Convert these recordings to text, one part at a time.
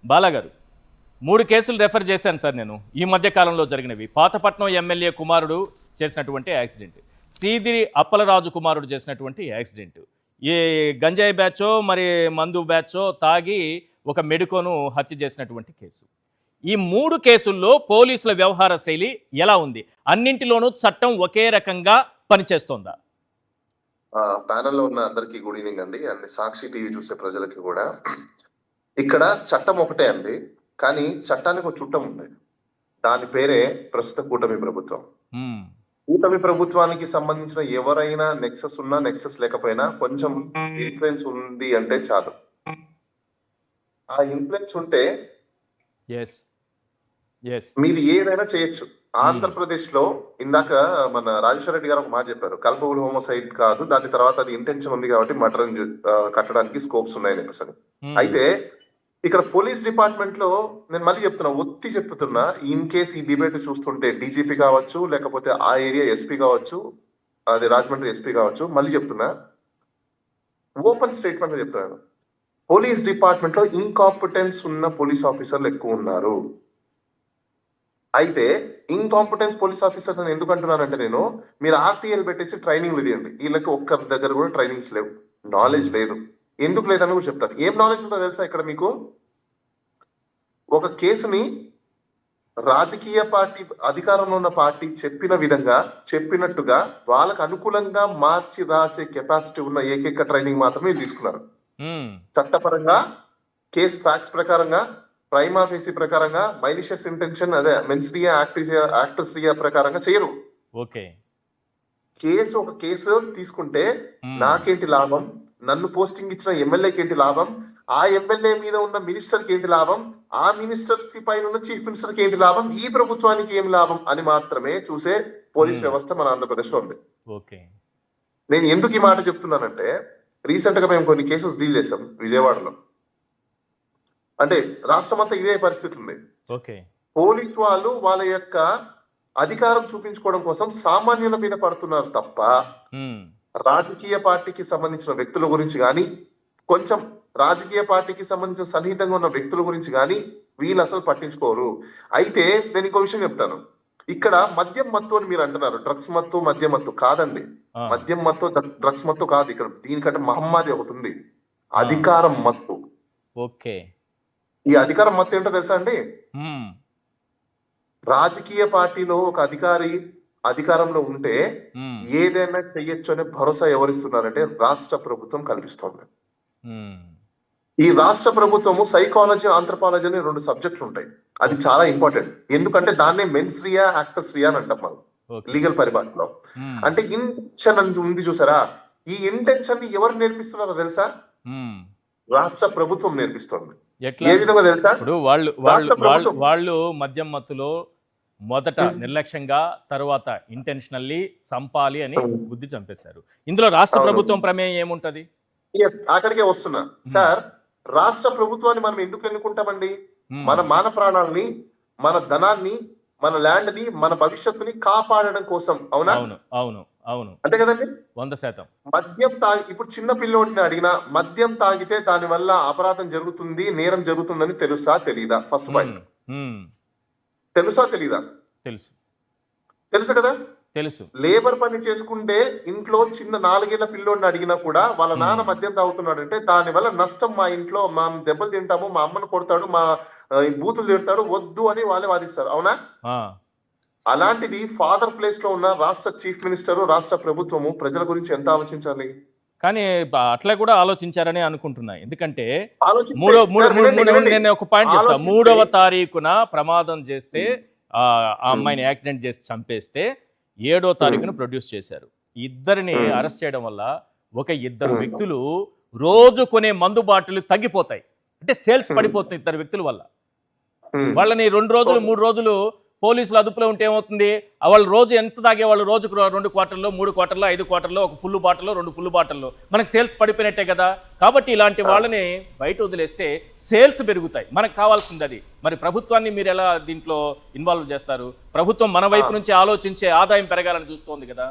బాలాగారు 3 కేసులు రెఫర్ చేశాను సార్ నేను ఈ మధ్య కాలంలో జరిగినవి. పాతపట్నం ఎమ్మెల్యే కుమారుడు చేసినటువంటి యాక్సిడెంట్, సీదిరి అప్పలరాజు కుమారుడు చేసినటువంటి యాక్సిడెంట్, ఏ గంజాయి బ్యాచో మరి మందు బ్యాచో తాగి ఒక మెడికోను హత్య చేసినటువంటి కేసు. ఈ 3 కేసుల్లో పోలీసుల వ్యవహార శైలి ఎలా ఉంది? అన్నింటిలోనూ చట్టం ఒకే రకంగా పనిచేస్తోందా? ప్యానెల్లో ఉన్న అందరికీ గుడ్ ఈవినింగ్ అండి. అండ్ సాక్షి టీవీ చూసే ప్రజలకి కూడా, ఇక్కడ చట్టం ఒకటే అండి, కానీ చట్టానికి ఒక చుట్టం ఉంది. దాని పేరే ప్రస్తుత కూటమి ప్రభుత్వం. కూటమి ప్రభుత్వానికి సంబంధించిన ఎవరైనా నెక్సెస్ ఉన్నా నెక్సెస్ లేకపోయినా కొంచెం ఇన్ఫ్లుయెన్స్ ఉంది అంటే చాలు. ఆ ఇన్ఫ్లుయెన్స్ ఉంటే మీరు ఏదైనా చేయొచ్చు. ఆంధ్రప్రదేశ్ లో ఇందాక మన రాజేశ్వర రెడ్డి గారు ఒక మాట చెప్పారు, కల్పబుల్ హోమోసైడ్ కాదు, దాని తర్వాత అది ఇంటెన్షన్ ఉంది కాబట్టి మర్డర్ కట్టడానికి స్కోప్స్ ఉన్నాయని చెప్పేసి. అయితే ఇక్కడ పోలీస్ డిపార్ట్మెంట్ లో నేను మళ్ళీ చెప్తున్నా, ఒత్తి చెప్తున్నా, ఇన్ కేస్ ఈ డిబేట్ చూస్తుంటే డీజీపీ కావచ్చు, లేకపోతే ఆ ఏరియా ఎస్పీ కావచ్చు, అది రాజమండ్రి ఎస్పీ కావచ్చు, మళ్ళీ చెప్తున్నా, ఓపెన్ స్టేట్మెంట్ గా చెప్తున్నాను, పోలీస్ డిపార్ట్మెంట్ లో ఇన్కాంపిటెన్స్ ఉన్న పోలీస్ ఆఫీసర్లు ఎక్కువ ఉన్నారు. అయితే ఇన్కాంపిటెన్స్ పోలీస్ ఆఫీసర్స్ అని ఎందుకు అంటున్నానంటే, నేను మీరు ఆర్టీఎల్ పెట్టేసి ట్రైనింగ్ తీయండి, వీళ్ళకి ఒక్కరి దగ్గర కూడా ట్రైనింగ్స్ లేవు, నాలెడ్జ్ లేదు. ఎందుకు లేదని కూడా చెప్తాను. ఏం నాలెడ్జ్ ఉందో తెలుసా? ఇక్కడ మీకు ఒక కేసుని రాజకీయ పార్టీ, అధికారంలో ఉన్న పార్టీ చెప్పిన విధంగా చెప్పినట్టుగా వాళ్ళకు అనుకూలంగా మార్చి రాసే కెపాసిటీ ఉన్న ఏకైక ట్రైనింగ్ మాత్రమే తీసుకున్నారు. చట్టపరంగా కేసు ఫ్యాక్ట్స్ ప్రకారంగా, ప్రైమా ఫేసి ప్రకారంగా, మైలిషియస్ ఇంటెన్షన్, అదే మెన్స్రియా యాక్టర్స్రియా ప్రకారంగా చేయరు. ఓకే, కేసు ఒక కేసు తీసుకుంటే నాకేంటి లాభం, నన్ను పోస్టింగ్ ఇచ్చిన ఎమ్మెల్యేకి ఏంటి లాభం, ఆ ఎమ్మెల్యే మీద ఉన్న మినిస్టర్ కి ఏంటి లాభం, ఆ మినిస్టర్ పైన ఉన్న చీఫ్ మినిస్టర్ కి ఏంటి లాభం, ఈ ప్రభుత్వానికి ఏం లాభం అని మాత్రమే చూసే పోలీస్ వ్యవస్థ మన ఆంధ్రప్రదేశ్ లో ఉంది. నేను ఎందుకు ఈ మాట చెప్తున్నానంటే, రీసెంట్ గా మేము కొన్ని కేసెస్ డీల్ చేసాం విజయవాడలో. అంటే రాష్ట్రం అంతా ఇదే పరిస్థితి ఉంది. పోలీస్ వాళ్ళు వాళ్ళ యొక్క అధికారం చూపించుకోవడం కోసం సామాన్యుల మీద పడుతున్నారు తప్ప, రాజకీయ పార్టీకి సంబంధించిన వ్యక్తుల గురించి కానీ, కొంచెం రాజకీయ పార్టీకి సంబంధించిన సన్నిహితంగా ఉన్న వ్యక్తుల గురించి కానీ వీళ్ళు అసలు పట్టించుకోరు. అయితే నేను ఇంకో విషయం చెప్తాను. ఇక్కడ మద్యం మత్తు అని మీరు అంటున్నారు, డ్రగ్స్ మత్తు మద్యం మత్తు కాదండి. మద్యం మత్తు డ్రగ్స్ మత్తు కాదు. ఇక్కడ దీనికంటే మహమ్మారి ఒకటి ఉంది, అధికారం మత్తు. ఓకే, ఈ అధికారం మత్తు ఏంటో తెలుసా అండి? రాజకీయ పార్టీలో ఒక అధికారి అధికారంలో ఉంటే ఏదైనా చెయ్యొచ్చు అనే భరోసా ఎవరిస్తున్నారంటే రాష్ట్ర ప్రభుత్వం కల్పిస్తోంది. ఈ రాష్ట్ర ప్రభుత్వము సైకాలజీ, ఆంథ్రపాలజీ అనే 2 సబ్జెక్టులు ఉంటాయి. అది చాలా ఇంపార్టెంట్. ఎందుకంటే దాన్నే మెన్స్రియా యాక్టర్స్రియా అని అంటాం మనం లీగల్ పరిభాషలో. అంటే ఇంటెన్షన్ అని ఉంది చూసారా, ఈ ఇంటెన్షన్ ని ఎవరు నేర్పిస్తున్నారో తెలుసా? రాష్ట్ర ప్రభుత్వం నేర్పిస్తోంది. ఏ విధంగా తెలుసా? ఇప్పుడు వాళ్ళు మద్యం మత్తులో మొదట నిర్లక్ష్యంగా, తర్వాత ఇంటెన్షనల్లీ చంపాలి అని బుద్ధి చంపేశారు. ఇందులో రాష్ట్ర ప్రభుత్వం ప్రమేయం ఏముంటది? అక్కడికే వస్తున్నా సార్. రాష్ట్ర ప్రభుత్వాన్ని మనం ఎందుకు ఎన్నుకుంటామండి? మన మాన ప్రాణాలని, మన ధనాన్ని, మన ల్యాండ్ ని, మన భవిష్యత్తుని కాపాడడం కోసం. అవునా? అవును, అంతే కదండి. 100%. మద్యం తాగి, ఇప్పుడు చిన్న పిల్లోడిని అడిగినా మద్యం తాగితే దాని వల్ల అపరాధం జరుగుతుంది, నేరం జరుగుతుందని తెలుసా తెలీదా? First point. తెలుసా తెలీదా? తెలుసు కదా. తెలుసు. లేబర్ పని చేసుకుంటే ఇంట్లో చిన్న 4 ఏళ్ల పిల్లోడిని అడిగినా కూడా వాళ్ళ నాన్న మద్యం తాగుతున్నాడు అంటే దాని వల్ల నష్టం, మా ఇంట్లో మా దెబ్బలు తింటాము, మా అమ్మను కొడతాడు, మా బూతులు తిడతాడు, వద్దు అని వాళ్ళే వాదిస్తారు. అవునా? అలాంటిది ఫాదర్ ప్లేస్ లో ఉన్న రాష్ట్ర చీఫ్ మినిస్టర్, రాష్ట్ర ప్రభుత్వము ప్రజల గురించి ఎంత ఆలోచించాలి? కానీ అట్లా కూడా ఆలోచించారని అనుకుంటున్నా. ఎందుకంటే నేను ఒక పాయింట్ చెప్తా. 3వ తారీఖున ప్రమాదం చేస్తే, ఆ అమ్మాయిని యాక్సిడెంట్ చేసి చంపేస్తే 7వ తారీఖున ప్రొడ్యూస్ చేశారు. ఇద్దరిని అరెస్ట్ చేయడం వల్ల ఒక 2 వ్యక్తులు రోజు కొనే మందు బాటిల్ తగ్గిపోతాయి. అంటే సేల్స్ పడిపోతుంది 2 వ్యక్తుల వల్ల. వాళ్ళని 2 రోజులు 3 రోజులు పోలీసులు అదుపులో ఉంటే ఏమవుతుంది? వాళ్ళు రోజు ఎంత తాగేవాళ్ళు? రోజుకు 2 క్వార్టర్లో, 3 క్వార్టర్లో, 5 క్వార్టర్లో, ఒక ఫుల్ బాటిల్లో, 2 ఫుల్ బాటిల్లో మనకు సేల్స్ పడిపోయినట్టే కదా. కాబట్టి ఇలాంటి వాళ్ళని బయట వదిలేస్తే సేల్స్ పెరుగుతాయి. మనకు కావాల్సింది అది. మరి ప్రభుత్వాన్ని మీరు ఎలా దీంట్లో ఇన్వాల్వ్ చేస్తారు? ప్రభుత్వం మన వైపు నుంచి ఆలోచించే ఆదాయం పెరగాలని చూస్తోంది కదా.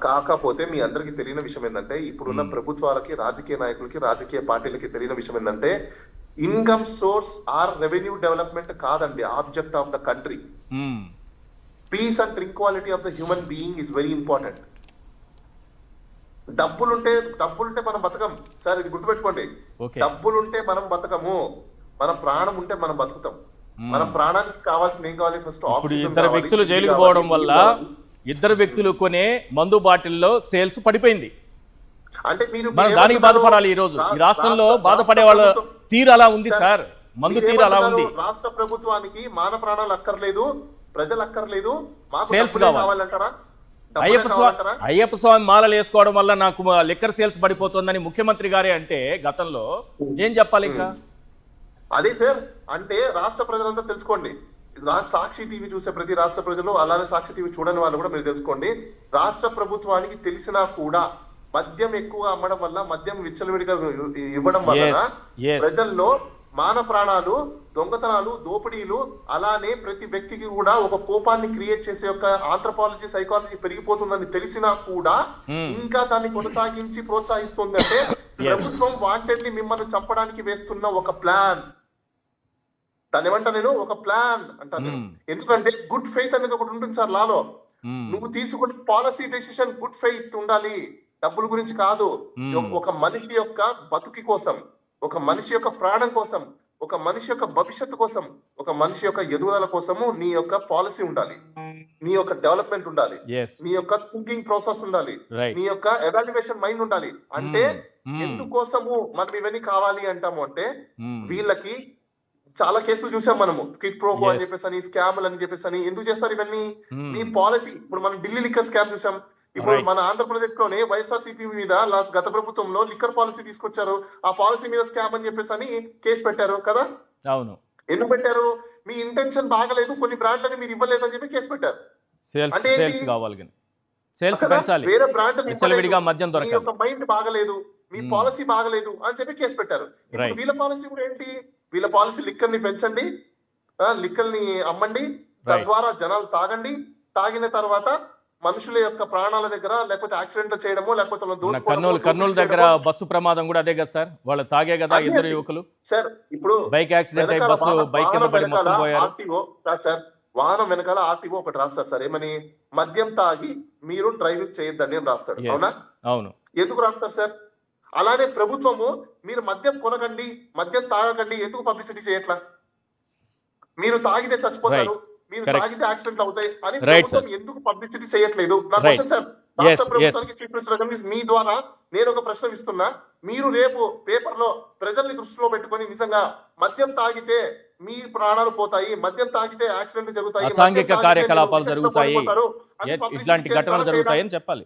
కాకపోతే మీ అందరికి తెలియని విషయం ఏంటంటే, ఇప్పుడున్న ప్రభుత్వాలకి, రాజకీయ నాయకులకి, రాజకీయ పార్టీలకి తెలియని విషయం ఏంటంటే, income source or revenue development కాదండి object of the country. Hmm. Peace and tranquility of the human being is very important. డబ్బులుంటే మనం బతకం సార్, ఇది గుర్తుపెట్టుకోండి. ఓకే. డబ్బులుంటే మనం బతకము, మన ప్రాణం ఉంటే మనం బతుకుతాం. మన ప్రాణానికి కావాల్సిన ఏం కావాలి? ఫస్ట్ ఇప్పుడు ఆక్సిజన్ ఇద్దరు కావాలి, వ్యక్తులు నీరు జైలుకు కావాలి, పోవడం వల్ల నీరు కావాలి. ఇద్దరు వ్యక్తులు కొనే మందు బాటిల్లో సేల్స్ పడిపోయింది. అంటే మీరు మనం దానికి బాధపడాలి. ఈ రోజు ఈ రాష్ట్రంలో బాధపడే వాళ్ళ తీరు అలా ఉంది సార్, మందు తీరు అలా ఉంది. రాష్ట్ర ప్రభుత్వానికి మాన ప్రాణాలు అక్కర్లేదు, ప్రజలు అక్కర్లేదు, మాకు సేల్స్ డబ్బులే కావాలి. కావాలంటారా? అయ్యప్ప స్వామి మాలలు వేసుకోవడం వల్ల నాకు లిక్కర్ సేల్స్ పడిపోతుందని ముఖ్యమంత్రి గారే అంటే గతంలో ఏం చెప్పాలి ఇంకా? అదే సార్, అంటే రాష్ట్ర ప్రజలంతా తెలుసుకోండి. సాక్షి టీవీ చూసే ప్రతి రాష్ట్ర ప్రజలు, అలానే సాక్షి టీవీ చూడని వాళ్ళు కూడా మీరు తెలుసుకోండి. రాష్ట్ర ప్రభుత్వానికి తెలిసినా కూడా మద్యం ఎక్కువ అమ్మడం వల్ల, మద్యం విచ్చలవిడిగా ఇవ్వడం వలన ప్రజల్లో మాన ప్రాణాలు, దొంగతనాలు, దోపిడీలు, అలానే ప్రతి వ్యక్తికి కూడా ఒక కోపాన్ని క్రియేట్ చేసే ఒక ఆంథ్రపాలజీ, సైకాలజీ పెరిగిపోతుందని తెలిసినా కూడా ఇంకా దాన్ని కొనసాగించి ప్రోత్సహిస్తుంది. అంటే ప్రభుత్వం వాంటెడ్లీ మిమ్మల్ని చంపడానికి వేస్తున్న ఒక ప్లాన్. దాని ఏమంటా నేను, ఒక ప్లాన్ అంటాను. ఎందుకంటే గుడ్ ఫెయిత్ అనేది ఒకటి ఉంటుంది సార్ లాలో. నువ్వు తీసుకునే పాలసీ డెసిషన్ గుడ్ ఫెయిత్ ఉండాలి, డబ్బుల గురించి కాదు. ఒక మనిషి యొక్క బతుకి కోసం, ఒక మనిషి యొక్క ప్రాణం కోసం, ఒక మనిషి యొక్క భవిష్యత్తు కోసం, ఒక మనిషి యొక్క ఎదుగుదల కోసము నీ యొక్క పాలసీ ఉండాలి, నీ యొక్క డెవలప్మెంట్ ఉండాలి, నీ యొక్క థింకింగ్ ప్రాసెస్ ఉండాలి, నీ యొక్క ఎవాల్యుయేషన్ మైండ్ ఉండాలి. అంటే ఎందుకోసము మనం ఇవన్నీ కావాలి అంటాము అంటే, వీళ్ళకి చాలా కేసులు చూసాం మనము, కిక్ ప్రోకో అని చెప్పేసి అని, స్కామ్లు అని చెప్పేసి అని. ఎందుకు చేస్తారు ఇవన్నీ? నీ పాలసీ. ఇప్పుడు మనం ఢిల్లీ లిక్కర్ స్కామ్ చూసాం. ఇప్పుడు మన ఆంధ్రప్రదేశ్ లోనే వైఎస్ఆర్సీపీ మీద గత ప్రభుత్వంలో లిక్కర్ పాలసీ తీసుకొచ్చారు. ఆ పాలసీ మీద స్కామ్ అని చెప్పేసి అని కేసు పెట్టారు కదా. అవును. ఎందుకు పెట్టారు? మీ ఇంటెన్షన్ బాగలేదు, కొన్ని బ్రాండ్లని మీరు ఇవ్వలేదు అని చెప్పి కేసు పెట్టారు. అంటే వేరే బ్రాండ్ మైండ్ బాగలేదు, మీ పాలసీ బాగలేదు అని చెప్పి కేసు పెట్టారు. ఇప్పుడు వీళ్ళ పాలసీ కూడా ఏంటి? వీళ్ళ పాలసీ లిక్కర్ ని పెంచండి, లిక్కర్ ని అమ్మండి, తద్వారా జనాలు తాగండి, తాగిన తర్వాత మనుషుల యొక్క ప్రాణాల దగ్గర లేకపోతే యాక్సిడెంట్ చేయడమో, లేకపోతే కర్నూలు దగ్గర బస్సు ప్రమాదం కూడా అదే కదా సార్, వాళ్ళు తాగే కదా ఇద్దరు యువకులు సార్. ఇప్పుడు బైక్ యాక్సిడెంట్ అయి బస్సు బైక్ కింద పడి మొత్తం పోయారు. సార్ వాహనం వెనకాల ఆర్టీఓ ఒకటి రాస్తారు సార్, ఏమని? మద్యం తాగి మీరు డ్రైవింగ్ చేయొద్దని అని రాస్తాడు. అవునా? అవును. ఎందుకు రాస్తారు సార్? అలానే ప్రభుత్వము మీరు మద్యం కొనకండి, మద్యం తాగకండి ఎందుకు పబ్లిసిటీ చేయట్లా? మీరు తాగితే చచ్చిపోతారు, మీరు తాగితే యాక్సిడెంట్ అవుతాయి అని ప్రభుత్వం ఎందుకు పబ్లిసిటీ చేయట్లేదు? నా క్వశ్చన్ సార్. రాష్ట్ర ప్రభుత్వానికి చీఫ్ మినిస్టర్ మీ ద్వారా నేను ఒక ప్రశ్న ఇస్తున్నా. మీరు రేపు పేపర్ లో ప్రజల్ని దృష్టిలో పెట్టుకొని నిజంగా మద్యం తాగితే మీ ప్రాణాలు పోతాయి, మద్యం తాగితే యాక్సిడెంట్ జరుగుతాయి, అసాంఘిక కార్యకలాపాలు జరుగుతాయి, ఇట్లాంటి ఘటనలు జరుగుతాయని చెప్పాలి.